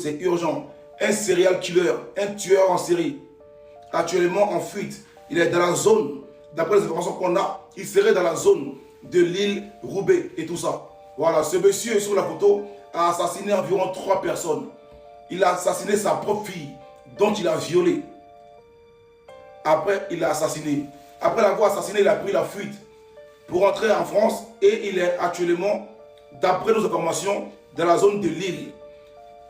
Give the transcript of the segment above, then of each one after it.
C'est urgent. Un serial killer, un tueur en série, actuellement en fuite. Il est dans la zone, d'après les informations qu'on a, il serait dans la zone de l'île Roubaix et tout ça. Voilà, ce monsieur sur la photo a assassiné environ 3 personnes. Il a assassiné sa propre fille, dont il a violé. Après, il l'a assassiné. Après l'avoir assassiné, il a pris la fuite pour rentrer en France et il est actuellement, d'après nos informations, dans la zone de l'île.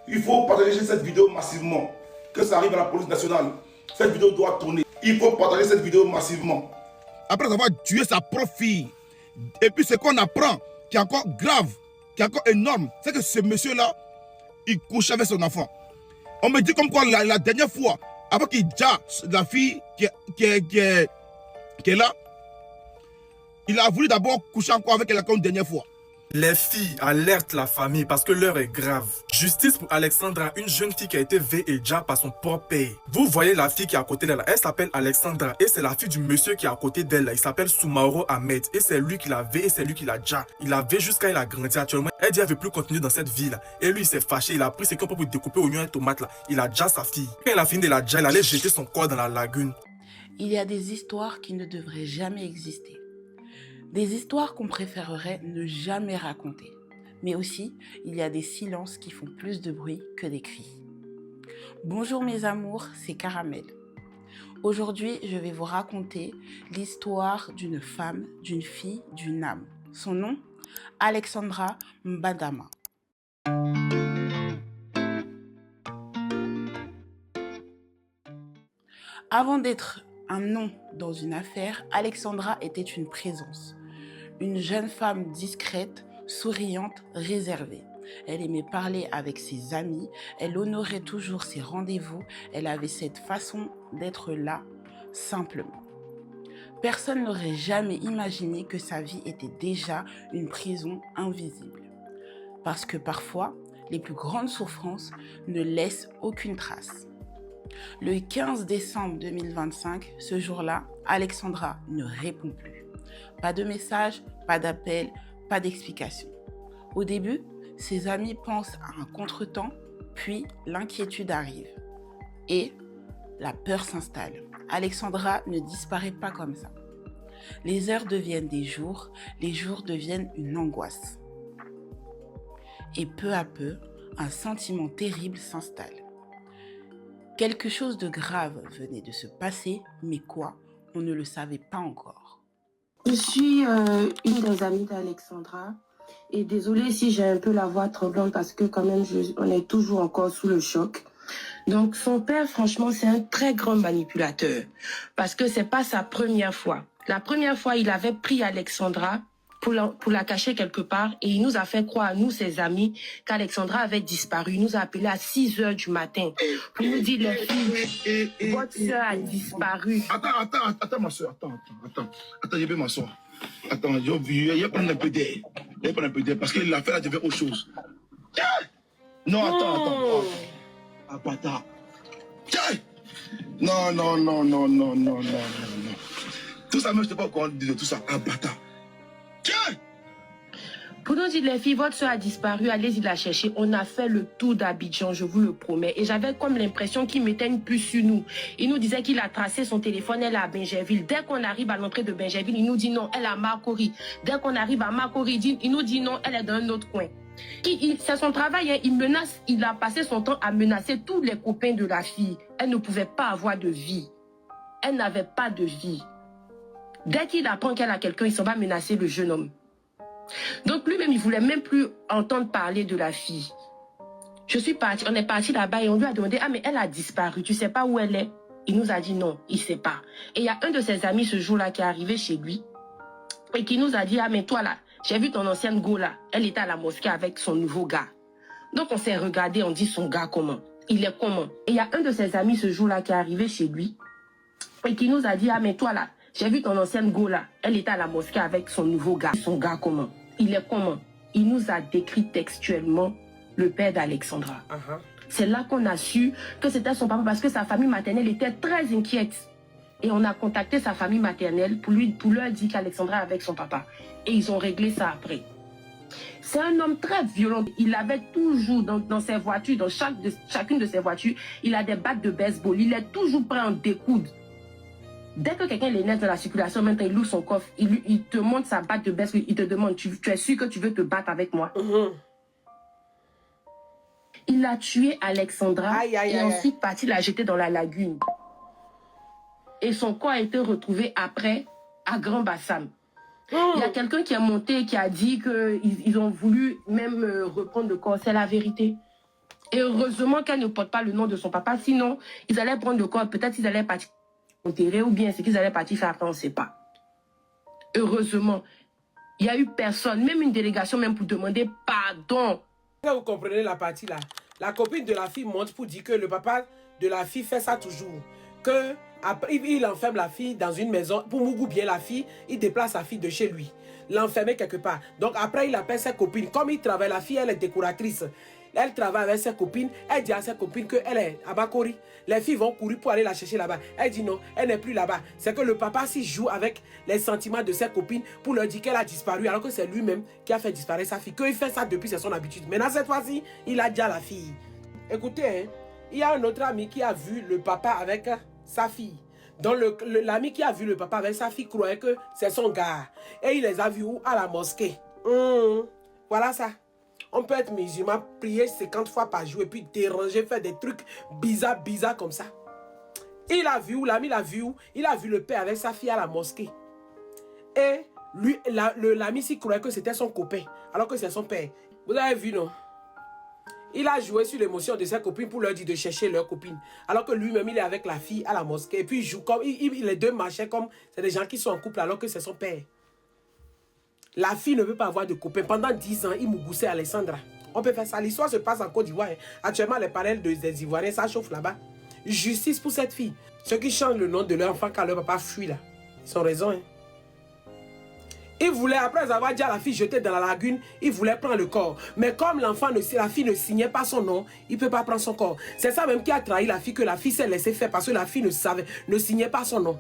Il faut partager cette vidéo massivement, que ça arrive à la police nationale. Cette vidéo doit tourner. Il faut partager cette vidéo massivement. Après avoir tué sa propre fille, et puis ce qu'on apprend, qui est encore grave, qui est encore énorme, c'est que ce monsieur-là, il couche avec son enfant. On me dit comme quoi la dernière fois, avant qu'il ja la fille qui est là, il a voulu d'abord coucher encore avec elle une dernière fois. Les filles alertent la famille parce que l'heure est grave. Justice pour Alexandra, une jeune fille qui a été vée et ja par son propre père. Vous voyez la fille qui est à côté d'elle, elle s'appelle Alexandra et c'est la fille du monsieur qui est à côté d'elle. Il s'appelle Soumaoro Ahmed et c'est lui qui l'a vée et c'est lui qui l'a ja. Il l'a vée jusqu'à il a grandi actuellement. Elle dit elle veut plus continuer dans cette vie là. Et lui il s'est fâché, il a pris ce qu'on peut pour découper oignons et tomates là. Il a ja sa fille. Quand il a fini de la ja, il allait jeter son corps dans la lagune. Il y a des histoires qui ne devraient jamais exister. Des histoires qu'on préférerait ne jamais raconter. Mais aussi, il y a des silences qui font plus de bruit que des cris. Bonjour mes amours, c'est Caramel. Aujourd'hui, je vais vous raconter l'histoire d'une femme, d'une fille, d'une âme. Son nom, Alexandra Mbadama. Avant d'être un nom dans une affaire, Alexandra était une présence. Une jeune femme discrète, souriante, réservée. Elle aimait parler avec ses amis, elle honorait toujours ses rendez-vous, elle avait cette façon d'être là, simplement. Personne n'aurait jamais imaginé que sa vie était déjà une prison invisible. Parce que parfois, les plus grandes souffrances ne laissent aucune trace. Le 15 décembre 2025, ce jour-là, Alexandra ne répond plus. Pas de message, pas d'appel, pas d'explication. Au début, ses amis pensent à un contretemps, puis l'inquiétude arrive. Et la peur s'installe. Alexandra ne disparaît pas comme ça. Les heures deviennent des jours, les jours deviennent une angoisse. Et peu à peu, un sentiment terrible s'installe. Quelque chose de grave venait de se passer, mais quoi, on ne le savait pas encore. Je suis une des amies d'Alexandra et désolée si j'ai un peu la voix tremblante parce que quand même on est toujours encore sous le choc. Donc son père, franchement, c'est un très grand manipulateur parce que c'est pas sa première fois. La première fois, il avait pris Alexandra pour la cacher quelque part et il nous a fait croire à nous, ses amis, qu'Alexandra avait disparu. Il nous a appelé à 6 h du matin pour nous dire, les filles, votre soeur a disparu. Attends, ma soeur, attends, je vais m'asseoir. Attends, je vais prendre un peu d'air, parce que l'affaire là, je veux autre chose. Non, attends. Abata. Non. Tout ça, même je ne sais pas encore dire tout ça. Abata. Pour nous dire, les filles, votre soeur a disparu, allez-y la chercher. On a fait le tour d'Abidjan, je vous le promets. Et j'avais comme l'impression qu'il mettait une puce sur nous. Il nous disait qu'il a tracé son téléphone, elle est à Bingerville. Dès qu'on arrive à l'entrée de Bingerville, il nous dit non, elle est à Makori. Dès qu'on arrive à Makori, il nous dit non, elle est dans un autre coin. C'est son travail, hein. Il a passé son temps à menacer tous les copains de la fille. Elle ne pouvait pas avoir de vie. Elle n'avait pas de vie. Dès qu'il apprend qu'elle a quelqu'un, il s'en va menacer le jeune homme. Donc lui-même, il voulait même plus entendre parler de la fille. On est parti là-bas et on lui a demandé, ah mais elle a disparu, tu sais pas où elle est? Il nous a dit non, il sait pas. Et il y a un de ses amis ce jour-là qui est arrivé chez lui et qui nous a dit, ah mais toi là, j'ai vu ton ancienne go là, elle était à la mosquée avec son nouveau gars. Donc on s'est regardé, on dit son gars comment? Il est comment? Et il y a un de ses amis ce jour-là qui est arrivé chez lui et qui nous a dit, ah mais toi là, j'ai vu ton ancienne go là, elle était à la mosquée avec son nouveau gars. Son gars comment? Il est comment? Il nous a décrit textuellement le père d'Alexandra. C'est là qu'on a su que c'était son papa parce que sa famille maternelle était très inquiète. Et on a contacté sa famille maternelle pour leur dire qu'Alexandra est avec son papa. Et ils ont réglé ça après. C'est un homme très violent. Il avait toujours dans ses voitures, dans chacune de ses voitures, il a des battes de baseball. Il est toujours prêt à en découdre. Dès que quelqu'un l'énerve dans la circulation, maintenant il ouvre son coffre, il te montre sa batte de baseball, il te demande, tu es sûr que tu veux te battre avec moi? Il a tué Alexandra et ensuite parti la jeter dans la lagune. Et son corps a été retrouvé après à Grand Bassam. Il y a quelqu'un qui est monté, qui a dit qu'ils ont voulu même reprendre le corps. C'est la vérité. Et heureusement qu'elle ne porte pas le nom de son papa. Sinon, ils allaient prendre le corps. Peut-être qu'ils allaient partir enterrer ou bien c'est qu'ils allaient partir faire après, on ne sait pas. Heureusement, il n'y a eu personne, même une délégation même pour demander pardon. Vous comprenez la partie là. La copine de la fille monte pour dire que le papa de la fille fait ça toujours. Que après, il enferme la fille dans une maison. Pour Mougou bien la fille, il déplace sa fille de chez lui. L'enfermer quelque part. Donc après, il appelle ses copines. Comme il travaille, la fille, elle est décoratrice. Elle travaille avec ses copines. Elle dit à ses copines qu'elle est à Bakori. Les filles vont courir pour aller la chercher là-bas. Elle dit non, elle n'est plus là-bas. C'est que le papa s'y joue avec les sentiments de ses copines pour leur dire qu'elle a disparu alors que c'est lui-même qui a fait disparaître sa fille. Qu'il fait ça depuis, c'est son habitude. Maintenant, cette fois-ci, il a déjà la fille. Écoutez, hein, il y a un autre ami qui a vu le papa avec sa fille. Donc l'ami qui a vu le papa avec sa fille croyait que c'est son gars. Et il les a vus où? À la mosquée. Voilà ça. On peut être musulman, prier 50 fois par jour et puis déranger, faire des trucs bizarres comme ça. Il a vu où? L'ami l'a vu où? Il a vu le père avec sa fille à la mosquée. Et lui, l'ami s'y croyait que c'était son copain, alors que c'est son père. Vous avez vu, non? Il a joué sur l'émotion de ses copines pour leur dire de chercher leur copine. Alors que lui-même, il est avec la fille à la mosquée. Et puis, il joue comme, les deux marchaient comme c'est des gens qui sont en couple alors que c'est son père. La fille ne veut pas avoir de copain. Pendant 10 ans, il mougoussait Alexandra. On peut faire ça. L'histoire se passe en Côte d'Ivoire. Actuellement, les parallèles des Ivoiriens, ça chauffe là-bas. Justice pour cette fille. Ceux qui changent le nom de leur enfant quand leur papa fuit là. Ils ont raison. Hein? Il voulait, après avoir dit à la fille jetée dans la lagune, il voulait prendre le corps. Mais comme la fille ne signait pas son nom, il ne peut pas prendre son corps. C'est ça même qui a trahi la fille, que la fille s'est laissée faire parce que la fille ne signait pas son nom.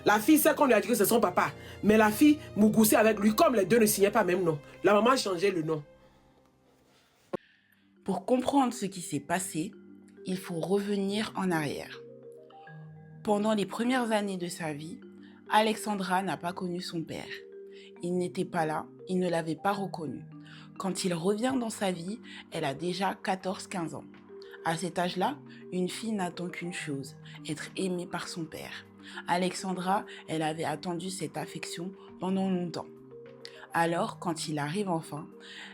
La fille sait qu'on lui a dit que c'est son papa. Mais la fille mougoussait avec lui, comme les deux ne signaient pas même nom. La maman a changé le nom. Pour comprendre ce qui s'est passé, il faut revenir en arrière. Pendant les premières années de sa vie, Alexandra n'a pas connu son père. Il n'était pas là, il ne l'avait pas reconnu. Quand il revient dans sa vie, elle a déjà 14-15 ans. À cet âge-là, une fille n'attend qu'une chose, être aimée par son père. Alexandra, elle avait attendu cette affection pendant longtemps. Alors, quand il arrive enfin,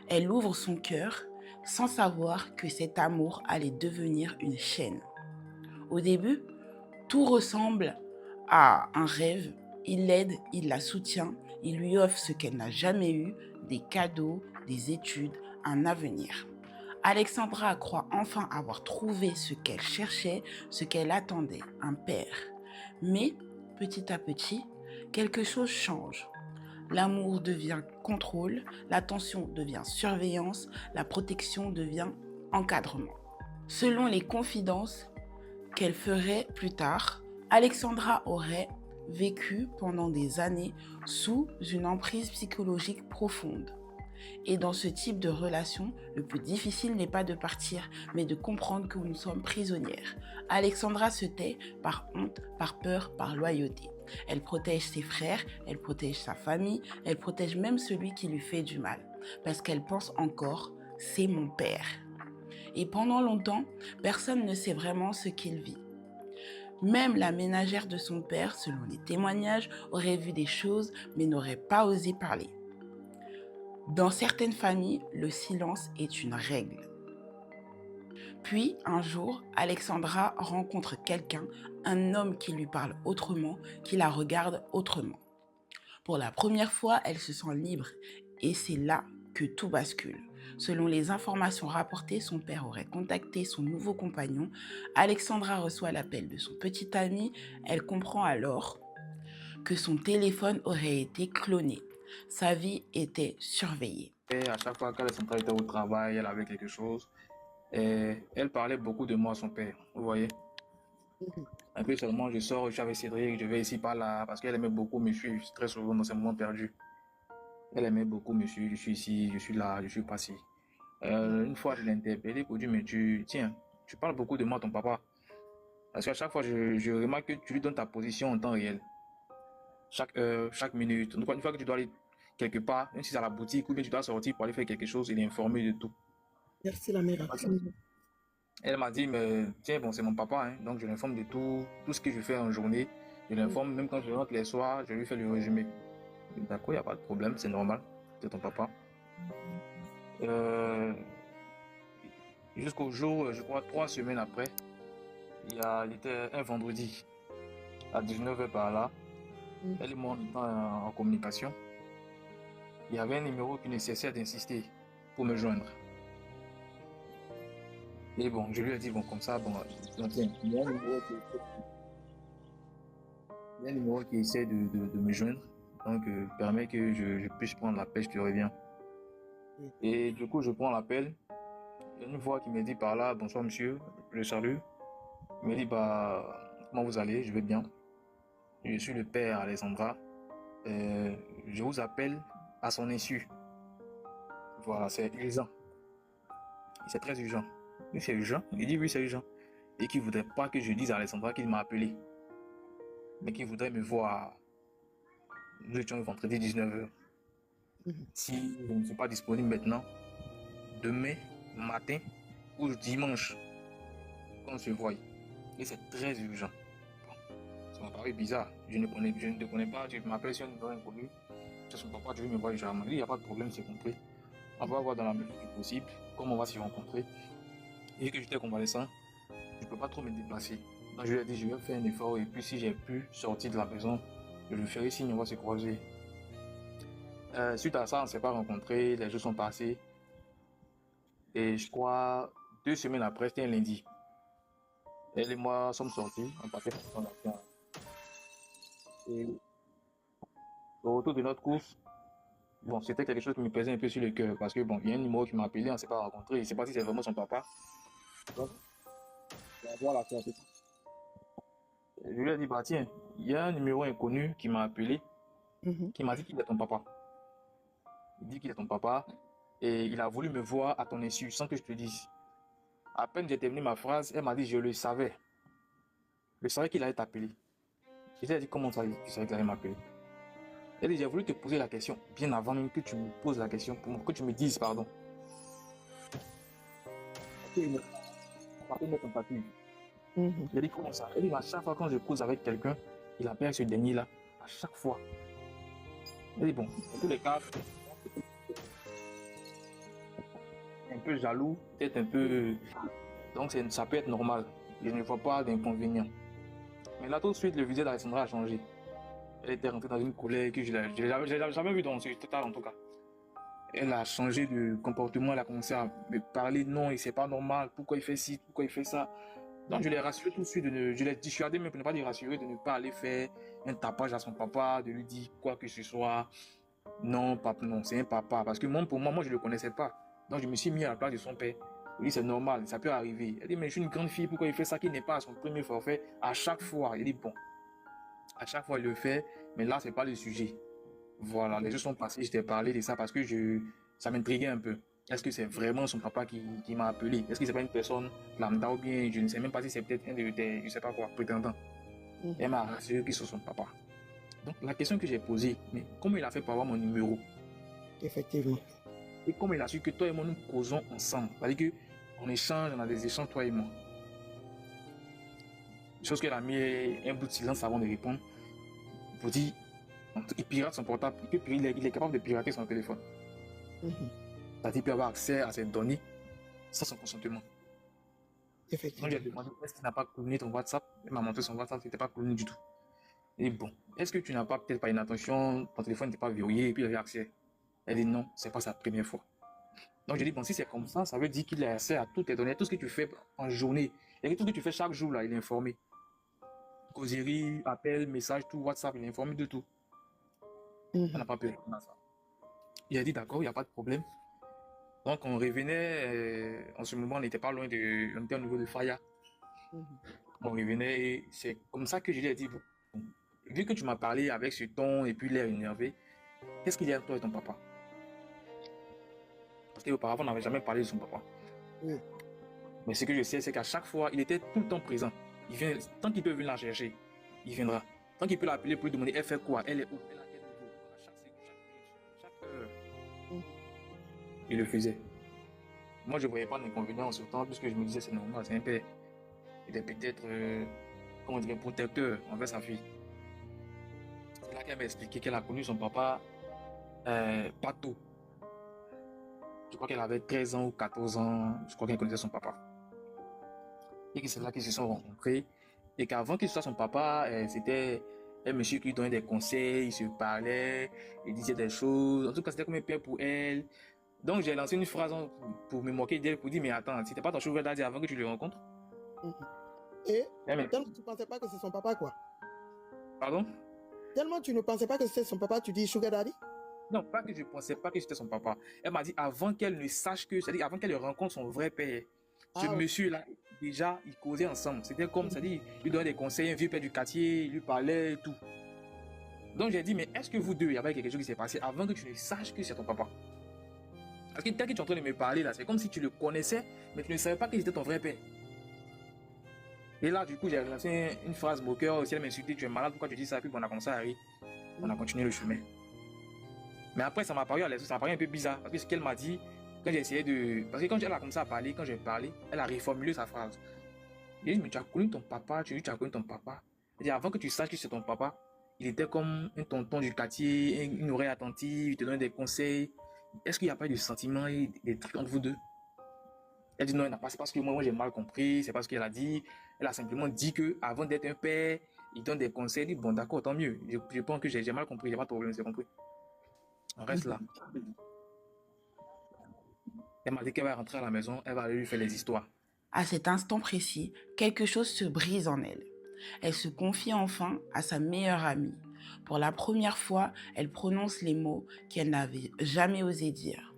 elle ouvre son cœur sans savoir que cet amour allait devenir une chaîne. Au début, tout ressemble à un rêve. Il l'aide, il la soutient, il lui offre ce qu'elle n'a jamais eu, des cadeaux, des études, un avenir. Alexandra croit enfin avoir trouvé ce qu'elle cherchait, ce qu'elle attendait, un père. Mais, petit à petit, quelque chose change. L'amour devient contrôle, l'attention devient surveillance, la protection devient encadrement. Selon les confidences qu'elle ferait plus tard, Alexandra aurait vécu pendant des années sous une emprise psychologique profonde. Et dans ce type de relation, le plus difficile n'est pas de partir, mais de comprendre que nous sommes prisonnières. Alexandra se tait par honte, par peur, par loyauté. Elle protège ses frères, elle protège sa famille, elle protège même celui qui lui fait du mal. Parce qu'elle pense encore, c'est mon père. Et pendant longtemps, personne ne sait vraiment ce qu'il vit. Même la ménagère de son père, selon les témoignages, aurait vu des choses, mais n'aurait pas osé parler. Dans certaines familles, le silence est une règle. Puis, un jour, Alexandra rencontre quelqu'un, un homme qui lui parle autrement, qui la regarde autrement. Pour la première fois, elle se sent libre et c'est là que tout bascule. Selon les informations rapportées, son père aurait contacté son nouveau compagnon. Alexandra reçoit l'appel de son petit ami. Elle comprend alors que son téléphone aurait été cloné. Sa vie était surveillée. Et à chaque fois qu'Alexandra était au travail, elle avait quelque chose. Et elle parlait beaucoup de moi à son père, vous voyez. Un peu seulement, je sors, je suis avec Cédric, je vais ici par là, parce qu'elle aimait beaucoup me suivre très souvent dans ces moments perdus. Elle aimait beaucoup monsieur, je suis ici, je suis là, je suis passé. Une fois, je l'ai interpellé pour dire, mais tiens, tu parles beaucoup de moi, ton papa. Parce qu'à chaque fois, je remarque que tu lui donnes ta position en temps réel. Chaque heure, chaque minute. Une fois que tu dois aller quelque part, même si c'est à la boutique ou bien tu dois sortir pour aller faire quelque chose, il est informé de tout. Merci la mère. Elle m'a dit, mais tiens, bon, c'est mon papa, hein, donc je l'informe de tout ce que je fais en journée. Je l'informe, même quand je rentre les soirs, je lui fais le résumé. D'accord, il n'y a pas de problème, c'est normal, c'est ton papa. Euh, Jusqu'au jour, je crois, 3 semaines après, il était un vendredi, à 19h par là, elle et moi, on était en communication. Il y avait un numéro qui ne cessait d'insister pour me joindre. Et bon, je lui ai dit, bon, comme ça, bon, tiens, il y a un numéro qui essaie de me joindre, donc permet que je puisse prendre l'appel, je te reviens. Et du coup, je prends l'appel. Il y a une voix qui me dit par là, bonsoir monsieur, je salue. Il me dit, bah, comment vous allez? Je vais bien. Je suis le père Alexandra. Je vous appelle à son insu. Voilà, c'est urgent. C'est très urgent. Oui, c'est urgent. Il dit oui, c'est urgent. Et qu'il ne voudrait pas que je dise à Alexandra qu'il m'a appelé. Mais qu'il voudrait me voir. Nous étions le vendredi 19h. Si je ne suis pas disponible maintenant, demain matin ou dimanche, qu'on se voie. Et c'est très urgent. Bon, ça m'a paru bizarre. Je ne te connais pas, tu m'appelles sur un numéro inconnu. C'est son papa, tu veux me voir généralement. Il n'y a pas de problème, c'est compris. On va voir dans la mesure du possible comment on va s'y rencontrer. Et que j'étais convalescent, je ne peux pas trop me déplacer. Donc je lui ai dit, je vais faire un effort et puis si j'ai pu sortir de la maison, je le ferai signe, on va se croiser. Suite à ça, on ne s'est pas rencontrés, les jours sont passés. Et je crois 2 semaines après, c'était un lundi. Elle et moi sommes sortis, on partait faire son action. Et au retour de notre course, bon, c'était quelque chose qui me pesait un peu sur le cœur parce que bon, il y a un numéro qui m'a appelé, on ne s'est pas rencontré, je ne sais pas si c'est vraiment son papa. Donc, je vais avoir la certitude. Je lui ai dit, bah tiens, il y a un numéro inconnu qui m'a appelé, qui m'a dit qu'il est ton papa. Il dit qu'il est ton papa et il a voulu me voir à ton insu sans que je te dise. À peine j'ai terminé ma phrase, elle m'a dit, je le savais. Je savais qu'il allait t'appeler. Je lui ai dit, comment ça, tu savais qu'il allait m'appeler? Elle dit, j'ai voulu te poser la question, bien avant même que tu me poses la question, que tu me dises, pardon. Il m'a contacté. J'ai dit, comment ça? Elle dit, à chaque fois quand je cause avec quelqu'un, il appelle ce dernier-là, à chaque fois. Elle dit, bon, dans tous les cas, un peu jaloux, peut-être un peu... Donc ça peut être normal. Je ne vois pas d'inconvénient. Mais là, tout de suite, le visage d'Alexandra a changé. Elle était rentrée dans une colère que je n'avais jamais vue dans ce total en tout cas. Elle a changé de comportement, elle a commencé à me parler, non, et c'est pas normal, pourquoi il fait ci, pourquoi il fait ça. Donc je l'ai rassuré tout de suite, je l'ai dissuadé, mais pour ne pas dire rassurer, de ne pas aller faire un tapage à son papa, de lui dire quoi que ce soit. Non, papa, non, c'est un papa. Parce que pour moi, je ne le connaissais pas. Donc je me suis mis à la place de son père. Oui, c'est normal, ça peut arriver. Elle dit, mais je suis une grande fille, pourquoi il fait ça qui n'est pas à son premier forfait à chaque fois? Il dit, bon, à chaque fois il le fait, mais là, c'est pas le sujet. Voilà, les jours sont passés, je t'ai parlé de ça parce que ça m'intriguait un peu. Est-ce que c'est vraiment son papa qui m'a appelé? Est-ce que c'est pas une personne lambda ou bien je ne sais même pas si c'est peut-être un de tes, je sais pas quoi, prétendants. Elle m'a rassuré qu'ils sont son papa. Donc la question que j'ai posée, mais comment il a fait pour avoir mon numéro? Effectivement. Et comment il a su que toi et moi nous causons ensemble? C'est-à-dire qu'on échange, on a des échanges, toi et moi. Chose qu'elle a mis un bout de silence avant de répondre. Pour dire, il pirate son portable, il est capable de pirater son téléphone. C'est-à-dire qu'il peut avoir accès à ses données sans son consentement. Effectivement. Donc j'ai demandé, est-ce qu'il n'a pas cloné ton WhatsApp? Elle m'a montré son WhatsApp, il n'était pas cloné du tout. Et bon, est-ce que tu n'as pas peut-être pas une attention, ton téléphone n'était pas verrouillé et puis il avait accès? Elle dit non, c'est pas sa première fois. Donc j'ai dit, bon, si c'est comme ça veut dire qu'il a accès à toutes tes données, tout ce que tu fais en journée, et tout ce que tu fais chaque jour, là, il est informé. Causerie, appel, message, tout, WhatsApp, il est informé de tout. On n'a pas pu répondre à ça. Il a dit, d'accord, il n'y a pas de problème. Donc on revenait, en ce moment, on n'était pas loin de, on était au niveau de Faya. On revenait et c'est comme ça que je lui ai dit, bon, vu que tu m'as parlé avec ce ton et puis l'air énervé, qu'est-ce qu'il y a entre toi et ton papa? Parce qu'auparavant, on n'avait jamais parlé de son papa. Oui. Mais ce que je sais, c'est qu'à chaque fois, il était tout le temps présent. Il vient, tant qu'il peut venir la chercher, il viendra. Tant qu'il peut l'appeler pour lui demander, elle fait quoi? Elle est où? Elle a quel niveau? À chaque seconde, chaque minute, chaque heure. Il le faisait. Moi, je ne voyais pas d'inconvénient en ce temps, puisque je me disais, c'est normal, c'est un père. Il est peut-être, comment dire, protecteur envers sa fille. C'est là qu'elle m'a expliqué qu'elle a connu son papa pas tôt. Je crois qu'elle avait 13 ans ou 14 ans, je crois qu'elle connaissait son papa. Et que c'est là qu'ils se sont rencontrés. Et qu'avant qu'il soit son papa, c'était un monsieur qui lui donnait des conseils, il se parlait, il disait des choses. En tout cas, c'était comme un père pour elle. Donc, j'ai lancé une phrase pour me moquer d'elle, pour dire, mais attends, c'était pas ton sugar daddy avant que tu le rencontres? Et Mais- tellement tu ne pensais pas que c'est son papa, quoi. Pardon? Tellement tu ne pensais pas que c'était son papa, tu dis Sugar Daddy? Non, pas que je pensais pas que c'était son papa. Elle m'a dit avant qu'elle ne sache que, c'est-à-dire avant qu'elle rencontre son vrai père, ce Ah, monsieur-là, déjà, ils causaient ensemble. C'était comme, c'est-à-dire, il lui donnait des conseils, un vieux père du quartier, il lui parlait et tout. Donc j'ai dit, mais est-ce que vous deux, il y avait quelque chose qui s'est passé avant que tu ne saches que c'est ton papa? Parce que tel que tu es en train de me parler là, c'est comme si tu le connaissais, mais tu ne savais pas que c'était ton vrai père. Et là, du coup, j'ai lancé une phrase moqueur. Si elle m'insultait, tu es malade, pourquoi tu dis ça? Puis on a commencé à rire. On a continué le chemin. Mais après, ça m'a paru un peu bizarre. Parce que ce qu'elle m'a dit, quand j'ai essayé de. Parce que quand elle a commencé à parler, quand j'ai parlé, elle a reformulé sa phrase. J'ai dit, mais tu as connu ton papa, tu as connu ton papa. Elle dit, avant que tu saches que c'est ton papa, il était comme un tonton du quartier, une oreille attentive, il te donnait des conseils. Est-ce qu'il n'y a pas eu de sentiments et des trucs entre vous deux? Elle dit non, c'est parce que moi j'ai mal compris, c'est parce qu'elle a dit, elle a simplement dit que avant d'être un père, il donne des conseils. Elle dit bon d'accord, tant mieux. Je pense que j'ai mal compris, j'ai pas de problème, c'est compris. On reste là. Elle m'a dit qu'elle va rentrer à la maison, elle va aller lui faire les histoires. À cet instant précis, quelque chose se brise en elle. Elle se confie enfin à sa meilleure amie. Pour la première fois, elle prononce les mots qu'elle n'avait jamais osé dire.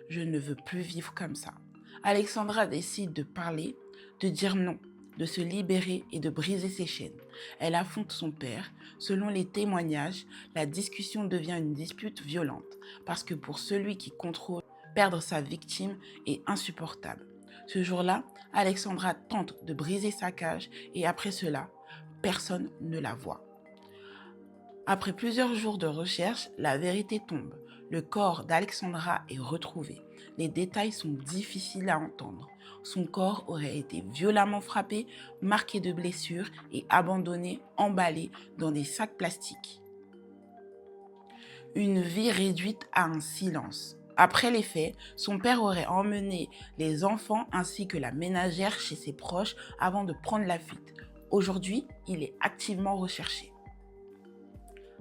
Je ne veux plus vivre comme ça. Alexandra décide de parler, de dire non, de se libérer et de briser ses chaînes. Elle affronte son père. Selon les témoignages, la discussion devient une dispute violente parce que pour celui qui contrôle, perdre sa victime est insupportable. Ce jour-là, Alexandra tente de briser sa cage et après cela, personne ne la voit. Après plusieurs jours de recherche, la vérité tombe. Le corps d'Alexandra est retrouvé. Les détails sont difficiles à entendre. Son corps aurait été violemment frappé, marqué de blessures et abandonné, emballé dans des sacs plastiques. Une vie réduite à un silence. Après les faits, son père aurait emmené les enfants ainsi que la ménagère chez ses proches avant de prendre la fuite. Aujourd'hui, il est activement recherché.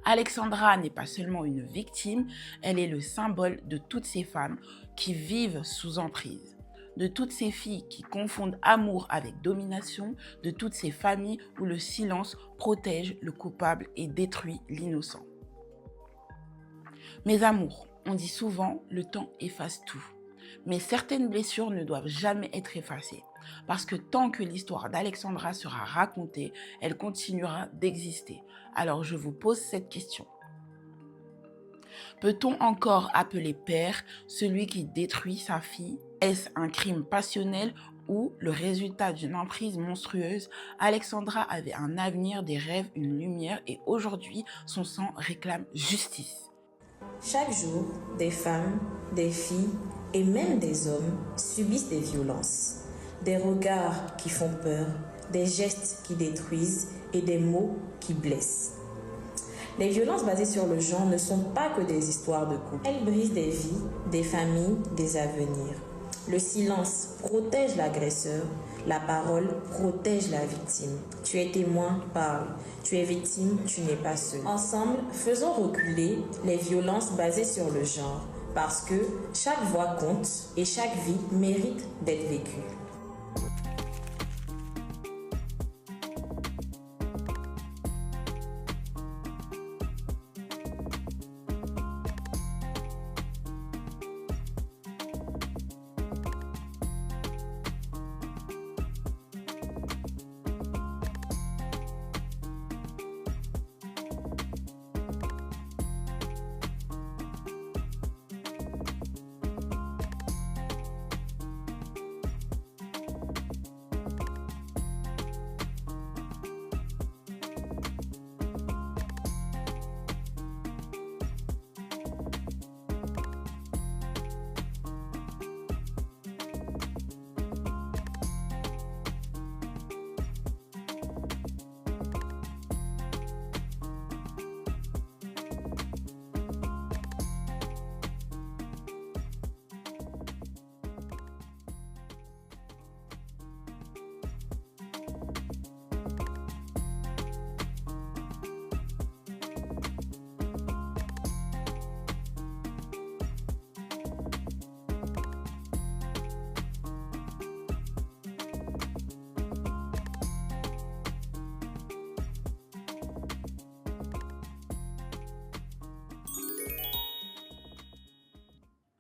Alexandra n'est pas seulement une victime, elle est le symbole de toutes ces femmes qui vivent sous emprise, de toutes ces filles qui confondent amour avec domination, de toutes ces familles où le silence protège le coupable et détruit l'innocent. Mes amours, on dit souvent le temps efface tout, mais certaines blessures ne doivent jamais être effacées. Parce que tant que l'histoire d'Alexandra sera racontée, elle continuera d'exister. Alors je vous pose cette question. Peut-on encore appeler père celui qui détruit sa fille? Est-ce un crime passionnel ou le résultat d'une emprise monstrueuse? Alexandra avait un avenir, des rêves, une lumière et aujourd'hui, son sang réclame justice. Chaque jour, des femmes, des filles et même des hommes subissent des violences. Des regards qui font peur, des gestes qui détruisent et des mots qui blessent. Les violences basées sur le genre ne sont pas que des histoires de couple. Elles brisent des vies, des familles, des avenirs. Le silence protège l'agresseur, la parole protège la victime. Tu es témoin, parle. Tu es victime, tu n'es pas seul. Ensemble, faisons reculer les violences basées sur le genre, parce que chaque voix compte et chaque vie mérite d'être vécue.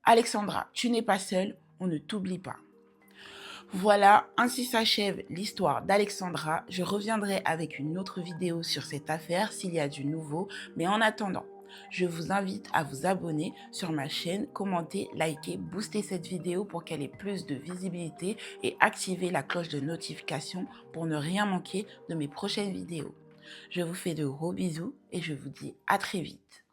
Alexandra, tu n'es pas seule, on ne t'oublie pas. Voilà, ainsi s'achève l'histoire d'Alexandra. Je reviendrai avec une autre vidéo sur cette affaire s'il y a du nouveau. Mais en attendant, je vous invite à vous abonner sur ma chaîne, commenter, liker, booster cette vidéo pour qu'elle ait plus de visibilité et activer la cloche de notification pour ne rien manquer de mes prochaines vidéos. Je vous fais de gros bisous et je vous dis à très vite.